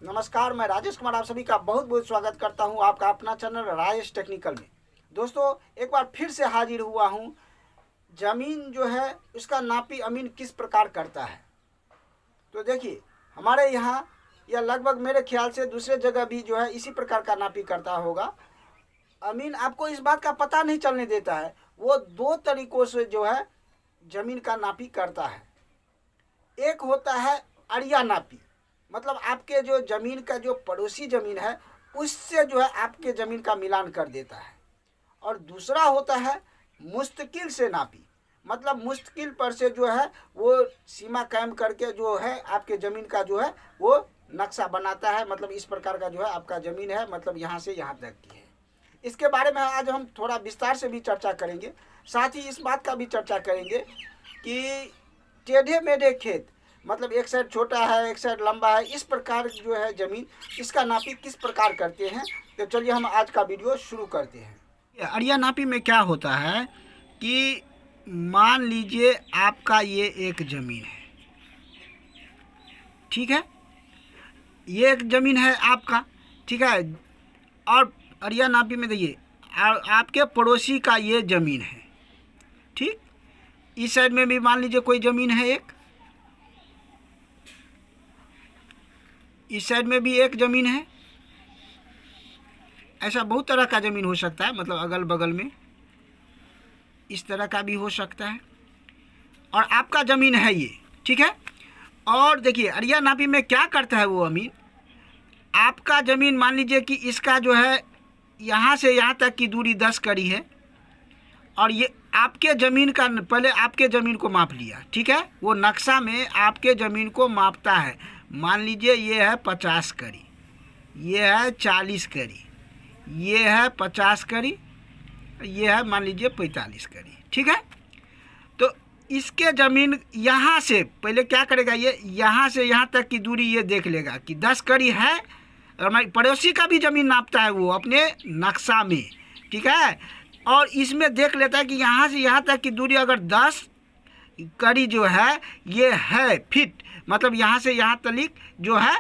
नमस्कार, मैं राजेश कुमार आप सभी का बहुत बहुत स्वागत करता हूं आपका अपना चैनल राजेश टेक्निकल में। दोस्तों, एक बार फिर से हाजिर हुआ हूं। ज़मीन जो है उसका नापी अमीन किस प्रकार करता है। तो देखिए, हमारे यहाँ या लगभग मेरे ख्याल से दूसरे जगह भी जो है इसी प्रकार का नापी करता होगा। अमीन आपको इस बात का पता नहीं चलने देता है। वो दो तरीक़ों से जो है ज़मीन का नापी करता है। एक होता है अड़िया नापी, मतलब आपके जो ज़मीन का जो पड़ोसी ज़मीन है उससे जो है आपके ज़मीन का मिलान कर देता है। और दूसरा होता है मुस्तकिल से नापी, मतलब मुस्तकिल पर से जो है वो सीमा कायम करके जो है आपके ज़मीन का जो है वो नक्शा बनाता है। मतलब इस प्रकार का जो है आपका ज़मीन है, मतलब यहाँ से यहाँ तक की है। इसके बारे में आज हम थोड़ा विस्तार से भी चर्चा करेंगे। साथ ही इस बात का भी चर्चा करेंगे कि टेढ़े मेढ़े खेत, मतलब एक साइड छोटा है एक साइड लंबा है, इस प्रकार जो है ज़मीन इसका नापी किस प्रकार करते हैं। तो चलिए हम आज का वीडियो शुरू करते हैं। अड़िया नापी में क्या होता है कि मान लीजिए आपका ये एक ज़मीन है, ठीक है, ये एक ज़मीन है आपका, ठीक है। और अड़िया नापी में देखिए आपके पड़ोसी का ये ज़मीन है, ठीक। इस साइड में भी मान लीजिए कोई ज़मीन है एक, इस साइड में भी एक ज़मीन है। ऐसा बहुत तरह का ज़मीन हो सकता है, मतलब अगल बगल में इस तरह का भी हो सकता है। और आपका ज़मीन है ये, ठीक है। और देखिए अड़िया नापी में क्या करता है वो अमीन, आपका ज़मीन मान लीजिए कि इसका जो है यहाँ से यहाँ तक की दूरी 10 कड़ी है, और ये आपके ज़मीन का पहले आपके ज़मीन को माप लिया, ठीक है। वो नक्शा में आपके ज़मीन को मापता है। मान लीजिए ये है 50 कड़ी, ये है 40 कड़ी, ये है 50 कड़ी, ये है मान लीजिए 45 कड़ी, ठीक है। तो इसके ज़मीन यहाँ से पहले क्या करेगा, ये यहाँ से यहाँ तक की दूरी ये देख लेगा कि 10 कड़ी है। और हमारे पड़ोसी का भी ज़मीन नापता है वो अपने नक्शा में, ठीक है। और इसमें देख लेता है कि यहाँ से यहाँ तक की दूरी अगर 10 कड़ी जो है ये है फिट, मतलब यहाँ से यहाँ तक जो है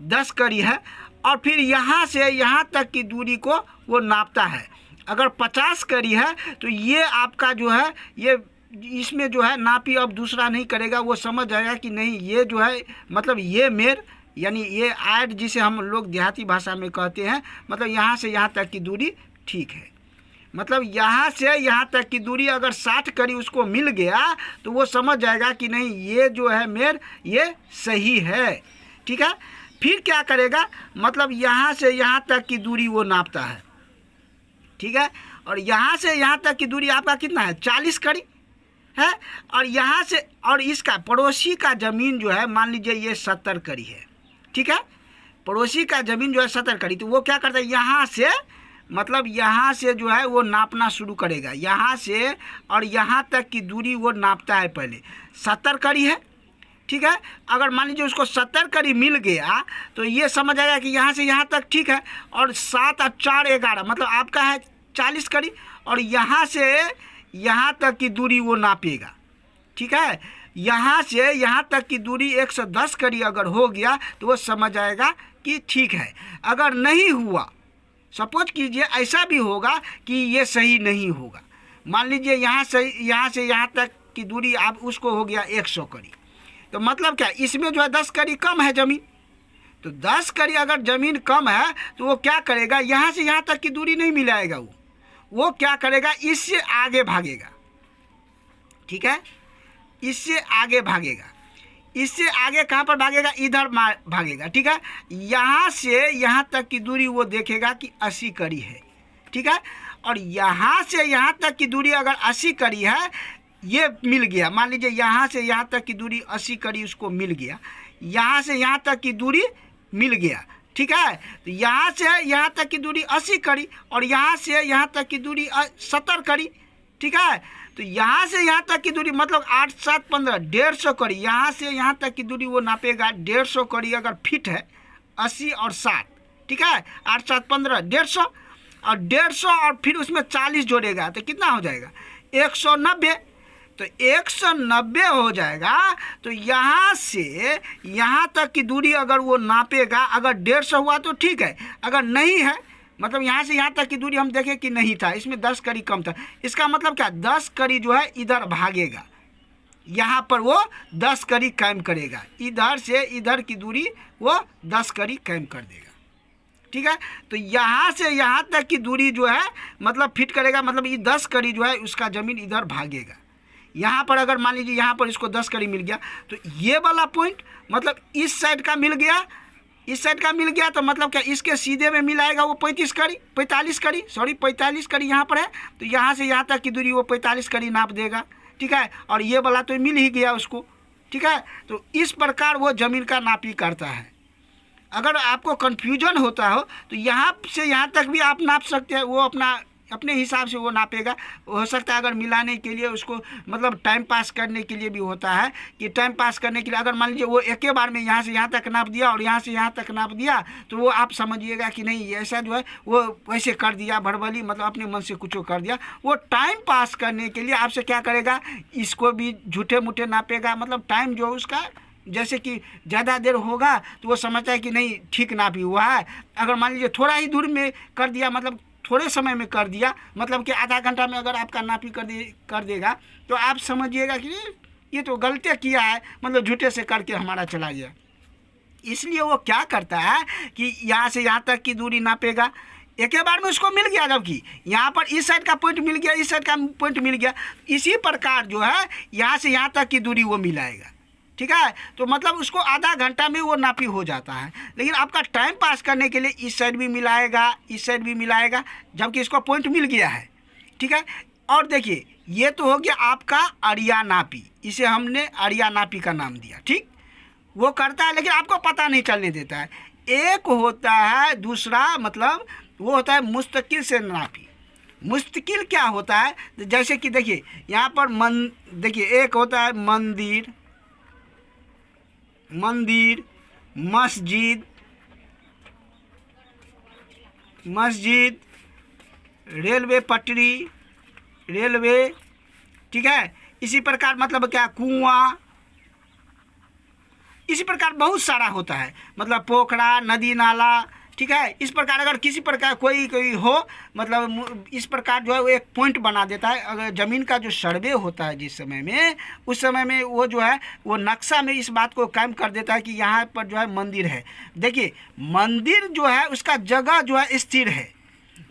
10 कड़ी है। और फिर यहाँ से यहाँ तक की दूरी को वो नापता है। अगर 50 कड़ी है तो ये आपका जो है ये इसमें जो है नापी अब दूसरा नहीं करेगा। वो समझ जाएगा कि नहीं ये जो है मतलब ये मेर यानी ये आयत जिसे हम लोग देहाती भाषा में कहते हैं, मतलब यहाँ से यहाँ तक की दूरी ठीक है। मतलब यहाँ से यहाँ तक की दूरी अगर 60 कड़ी उसको मिल गया तो वो समझ जाएगा कि नहीं ये जो है मेर ये सही है, ठीक है। फिर क्या करेगा, मतलब यहाँ से यहाँ तक की दूरी वो नापता है, ठीक है। और यहाँ से यहाँ तक की दूरी आपका कितना है, 40 कड़ी है। और यहाँ से और इसका पड़ोसी का ज़मीन जो है मान लीजिए ये 70 कड़ी है, ठीक है। पड़ोसी का ज़मीन जो है 70 कड़ी, तो वो क्या करता है यहाँ से, मतलब यहाँ से जो है वो नापना शुरू करेगा। यहाँ से और यहाँ तक की दूरी वो नापता है। पहले 70 कड़ी है, ठीक है। अगर मान लीजिए उसको 70 कड़ी मिल गया तो ये समझ आएगा कि यहाँ से यहाँ तक ठीक है। और 7 और 4 11, मतलब आपका है 40 कड़ी। और यहाँ से यहाँ तक की दूरी वो नापेगा, ठीक है। यहाँ से यहाँ तक की दूरी 110 कड़ी अगर हो गया तो वो समझ आएगा कि ठीक है। अगर नहीं हुआ, सपोज कीजिए ऐसा भी होगा कि ये सही नहीं होगा, मान लीजिए यहाँ से यहाँ तक की दूरी आप उसको हो गया 100 कड़ी, तो मतलब क्या इसमें जो है 10 कड़ी कम है ज़मीन। तो 10 कड़ी अगर ज़मीन कम है तो वो क्या करेगा, यहाँ से यहाँ तक की दूरी नहीं मिलाएगा। वो क्या करेगा, इससे आगे भागेगा, ठीक है। इससे आगे भागेगा, इससे आगे कहाँ पर भागेगा, इधर भागेगा, ठीक है। यहाँ से यहाँ तक की दूरी वो देखेगा कि 80 कड़ी है, ठीक है। और यहाँ से यहाँ तक की दूरी अगर 80 कड़ी है ये मिल गया, मान लीजिए यहाँ से यहाँ तक की दूरी 80 कड़ी उसको मिल गया, यहाँ से यहाँ तक की दूरी मिल गया, ठीक है। तो यहाँ से यहाँ तक की दूरी 80 कड़ी और यहाँ से यहाँ तक की दूरी 70 कड़ी, ठीक है। तो यहाँ से यहाँ तक की दूरी मतलब 8 7 15 150 कड़ी, यहाँ से यहाँ तक की दूरी वो नापेगा 150 कड़ी अगर फिट है 80 और 60, ठीक है। 8 7 15 150 और 150 और फिर उसमें 40 जोड़ेगा तो कितना हो जाएगा 190। तो 190 हो जाएगा। तो यहाँ से यहाँ तक की दूरी अगर वो नापेगा, अगर 150 हुआ तो ठीक है, अगर नहीं है मतलब यहाँ से यहाँ तक की दूरी हम देखें कि नहीं था, इसमें 10 कड़ी कम था, इसका मतलब क्या 10 कड़ी जो है इधर भागेगा, यहाँ पर वो 10 कड़ी कायम करेगा, इधर से इधर की दूरी वो 10 कड़ी कायम कर देगा। ठीक है, तो यहाँ से यहाँ तक की दूरी जो है मतलब फिट करेगा, मतलब ये 10 कड़ी जो है उसका ज़मीन इधर भागेगा। यहाँ पर अगर मान लीजिए यहाँ पर इसको 10 कड़ी मिल गया तो ये वाला पॉइंट मतलब इस साइड का मिल गया, इस साइड का मिल गया, तो मतलब क्या इसके सीधे में मिलाएगा वो 45 कड़ी यहाँ पर है, तो यहाँ से यहाँ तक की दूरी वो 45 कड़ी नाप देगा। ठीक है, और ये वाला तो मिल ही गया उसको। ठीक है, तो इस प्रकार वो ज़मीन का नापी करता है। अगर आपको कन्फ्यूजन होता हो तो यहाँ से यहाँ तक भी आप नाप सकते हैं, वो अपने हिसाब से वो नापेगा। हो सकता है अगर मिलाने के लिए उसको मतलब टाइम पास करने के लिए भी होता है कि टाइम पास करने के लिए अगर मान लीजिए वो एक ही बार में यहाँ से यहाँ तक नाप दिया और यहाँ से यहाँ तक नाप दिया, तो वो आप समझिएगा कि नहीं ऐसा जो है वो वैसे कर दिया भड़बली, मतलब अपने मन से कुछ कर दिया। वो टाइम पास करने के लिए आपसे क्या करेगा, इसको भी झूठे मूठे नापेगा, मतलब टाइम जो उसका जैसे कि ज़्यादा देर होगा तो वो समझता है कि नहीं ठीक नापी हुआ है। अगर मान लीजिए थोड़ा ही दूर में कर दिया, मतलब थोड़े समय में कर दिया, मतलब कि आधा घंटा में अगर आपका नापी कर देगा तो आप समझिएगा कि ये तो गलती किया है, मतलब झूठे से करके हमारा चला गया। इसलिए वो क्या करता है कि यहाँ से यहाँ तक की दूरी नापेगा, एक ही बार में उसको मिल गया, जबकि यहाँ पर इस साइड का पॉइंट मिल गया, इस साइड का पॉइंट मिल गया। इसी प्रकार जो है यहाँ से यहाँ तक की दूरी वो मिलाएगा। ठीक है, तो मतलब उसको आधा घंटा में वो नापी हो जाता है। लेकिन आपका टाइम पास करने के लिए इस साइड भी मिलाएगा, इस साइड भी मिलाएगा, जबकि इसको पॉइंट मिल गया है। ठीक है, और देखिए ये तो हो गया आपका अड़िया नापी, इसे हमने अड़िया नापी का नाम दिया। ठीक, वो करता है लेकिन आपको पता नहीं चलने देता है। एक होता है दूसरा, मतलब वो होता है मुस्तकिल से नापी। मुस्तकिल क्या होता है, जैसे कि देखिए यहाँ पर देखिए एक होता है मंदिर, मस्जिद, रेलवे पटरी, रेलवे। ठीक है, इसी प्रकार मतलब क्या कुआं, इसी प्रकार बहुत सारा होता है, मतलब पोखरा, नदी नाला। ठीक है, इस प्रकार अगर किसी प्रकार कोई हो, मतलब इस प्रकार जो है वो एक पॉइंट बना देता है। अगर ज़मीन का जो सर्वे होता है जिस समय में, उस समय में वो जो है वो नक्शा में इस बात को कायम कर देता है कि यहाँ पर जो है मंदिर है। देखिए मंदिर जो है उसका जगह जो है स्थिर है,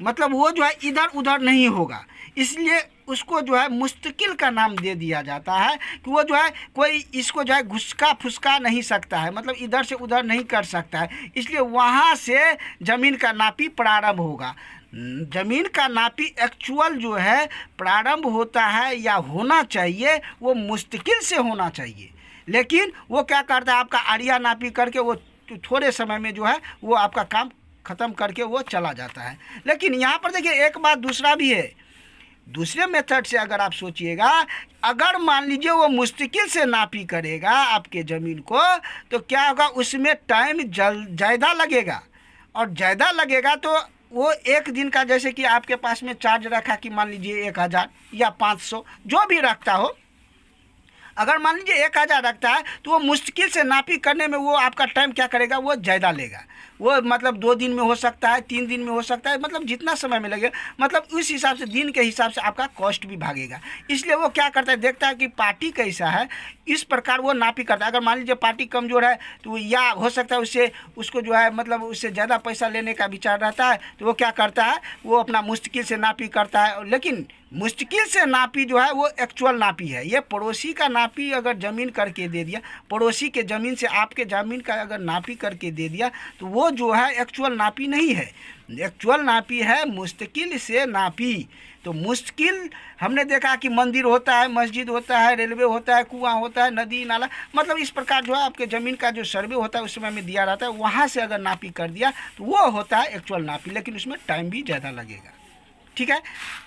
मतलब वो जो है इधर उधर नहीं होगा, इसलिए उसको जो है मुस्तकिल का नाम दे दिया जाता है कि वो जो है कोई इसको जो है घुसका फुसका नहीं सकता है, मतलब इधर से उधर नहीं कर सकता है। इसलिए वहाँ से ज़मीन का नापी प्रारंभ होगा। ज़मीन का नापी एक्चुअल जो है प्रारंभ होता है या होना चाहिए वो मुस्तकिल से होना चाहिए, लेकिन वो क्या करता है आपका अड़िया नापी करके वो थोड़े समय में जो है वो आपका काम ख़त्म करके वो चला जाता है। लेकिन यहाँ पर देखिए एक बात दूसरा भी है, दूसरे मेथड से अगर आप सोचिएगा, अगर मान लीजिए वो मुस्तकिल से नापी करेगा आपके ज़मीन को, तो क्या होगा उसमें टाइम ज़्यादा लगेगा, और ज़्यादा लगेगा तो वो एक दिन का, जैसे कि आपके पास में चार्ज रखा कि मान लीजिए 1000 या 500 जो भी रखता हो, अगर मान लीजिए 1000 रखता है तो वो मुश्किल से नापी करने में वो आपका टाइम क्या करेगा, वो ज़्यादा लेगा। वो मतलब 2 दिन में हो सकता है, 3 दिन में हो सकता है, मतलब जितना समय में लगेगा, मतलब उस हिसाब से दिन के हिसाब से आपका कॉस्ट भी भागेगा। इसलिए वो क्या करता है, देखता है कि पार्टी कैसा है, इस प्रकार वो नापी करता है। अगर मान लीजिए पार्टी कमज़ोर है तो या हो सकता है उसको जो है मतलब उससे ज़्यादा पैसा लेने का विचार रहता है, तो वो क्या करता है, वो अपना मुश्किल से नापी करता है। लेकिन मुश्किल से नापी जो है वो एक्चुअल नापी है। ये पड़ोसी का नापी अगर ज़मीन करके दे दिया, पड़ोसी के ज़मीन से आपके ज़मीन का अगर नापी करके दे दिया, तो वो जो है एक्चुअल नापी नहीं है। एक्चुअल नापी है मुश्किल से नापी। तो मुश्किल हमने देखा कि मंदिर होता है, मस्जिद होता है, रेलवे होता है, कुआं होता है, नदी नाला, मतलब इस प्रकार जो है आपके ज़मीन का जो सर्वे होता है उस समय में दिया रहता है, वहाँ से अगर नापी कर दिया तो वो होता है एक्चुअल नापी, लेकिन उसमें टाइम भी ज़्यादा लगेगा। ठीक है,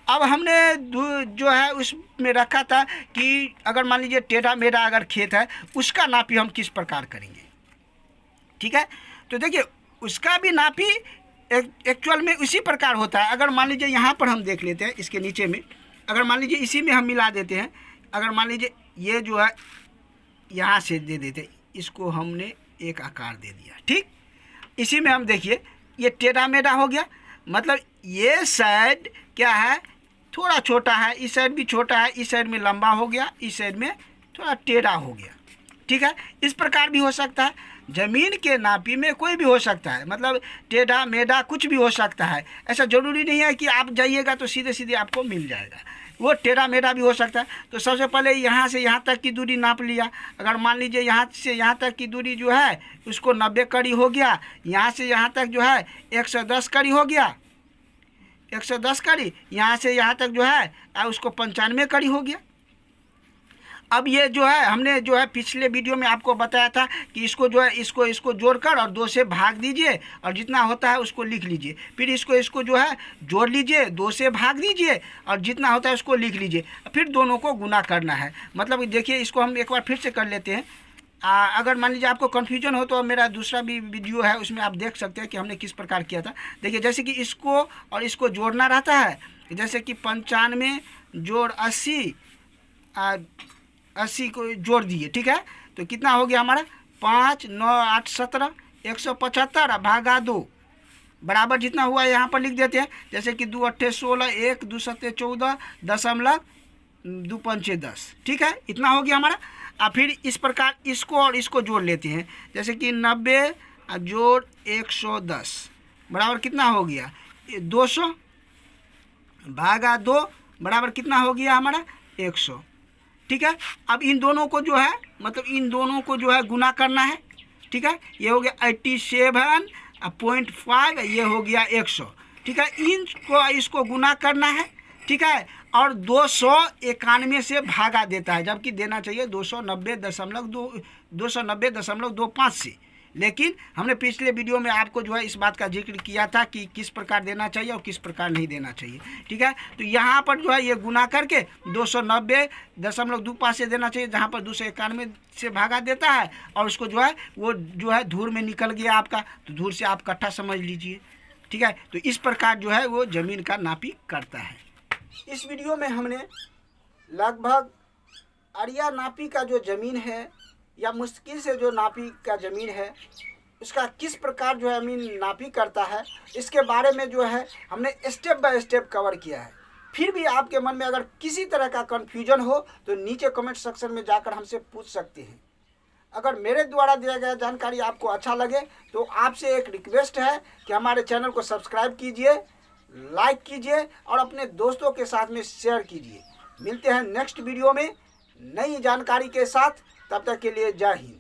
अब हमने जो है उसमें रखा था कि अगर मान लीजिए टेढ़ा मेढ़ा अगर खेत है, उसका नापी हम किस प्रकार करेंगे। ठीक है, तो देखिए उसका भी नापी एक्चुअल में उसी प्रकार होता है। अगर मान लीजिए यहाँ पर हम देख लेते हैं, इसके नीचे में अगर मान लीजिए इसी में हम मिला देते हैं अगर मान लीजिए ये जो है यहाँ से दे देते, इसको हमने एक आकार दे दिया, ठीक। इसी में हम देखिए ये टेढ़ा मेढ़ा हो गया, मतलब ये साइड क्या है, थोड़ा छोटा है, इस साइड भी छोटा है, इस साइड में लंबा हो गया, इस साइड में थोड़ा टेढ़ा हो गया, ठीक है। इस प्रकार भी हो सकता है। ज़मीन के नापी में कोई भी हो सकता है, मतलब टेढ़ा मेढ़ा कुछ भी हो सकता है। ऐसा ज़रूरी नहीं है कि आप जाइएगा तो सीधे सीधे आपको मिल जाएगा, वो टेढ़ा मेढ़ा भी हो सकता है। तो सबसे पहले यहाँ से यहाँ तक की दूरी नाप लिया। अगर मान लीजिए यहाँ से यहाँ तक की दूरी जो है उसको 90 कड़ी हो गया, यहाँ से यहाँ तक जो है 110 कड़ी हो गया, 110 कड़ी, यहाँ से यहाँ तक जो है उसको 95 कड़ी हो गया। अब ये जो है हमने जो है पिछले वीडियो में आपको बताया था कि इसको जो है इसको जोड़कर और 2 से भाग दीजिए और जितना होता है उसको लिख लीजिए। फिर इसको जो है जोड़ लीजिए, 2 से भाग दीजिए और जितना होता है उसको लिख लीजिए। फिर दोनों को गुना करना है। मतलब देखिए इसको हम एक बार फिर से कर लेते हैं। अगर मान लीजिए आपको कन्फ्यूजन हो तो मेरा दूसरा भी वीडियो है, उसमें आप देख सकते हैं कि हमने किस प्रकार किया था। देखिए जैसे कि इसको और इसको जोड़ना रहता है, जैसे कि 95 जोड़ 80 को जोड़ दिए, ठीक है। तो कितना हो गया हमारा 5 9 8 17 175 भागा 2 बराबर जितना हुआ यहाँ पर लिख देते हैं। जैसे कि 2 8 16 1 2 7 14 दशमलव 2 5 10, ठीक है, इतना हो गया हमारा। फिर इस प्रकार इसको और इसको जोड़ लेते हैं। जैसे कि 90 जोड़ 110 बराबर कितना हो गया 200 भागा 2 बराबर कितना हो गया हमारा 100, ठीक है। अब इन दोनों को जो है मतलब इन दोनों को जो है गुना करना है, ठीक है। ये हो गया 87.5, ये हो गया 100, ठीक है। इनको इसको गुना करना है, ठीक है। और 291 से भागा देता है, जबकि देना चाहिए 290.25 से। लेकिन हमने पिछले वीडियो में आपको जो है इस बात का जिक्र किया था कि किस प्रकार देना चाहिए और किस प्रकार नहीं देना चाहिए, ठीक है। तो यहाँ पर जो है ये गुना करके 290.25 से देना चाहिए, जहाँ पर 291 से भागा देता है और उसको जो है वो जो है धूर में निकल गया आपका, तो धूर से आप कट्ठा समझ लीजिए, ठीक है। तो इस प्रकार जो है वो ज़मीन का नापी करता है। इस वीडियो में हमने लगभग अरिया नापी का जो ज़मीन है या मुश्किल से जो नापी का ज़मीन है उसका किस प्रकार जो है ज़मीन नापी करता है, इसके बारे में जो है हमने स्टेप बाय स्टेप कवर किया है। फिर भी आपके मन में अगर किसी तरह का कन्फ्यूजन हो तो नीचे कमेंट सेक्शन में जाकर हमसे पूछ सकते हैं। अगर मेरे द्वारा दिया गया जानकारी आपको अच्छा लगे तो आपसे एक रिक्वेस्ट है कि हमारे चैनल को सब्सक्राइब कीजिए, लाइक कीजिए और अपने दोस्तों के साथ में शेयर कीजिए। मिलते हैं नेक्स्ट वीडियो में नई जानकारी के साथ, तब तक के लिए जय हिंद।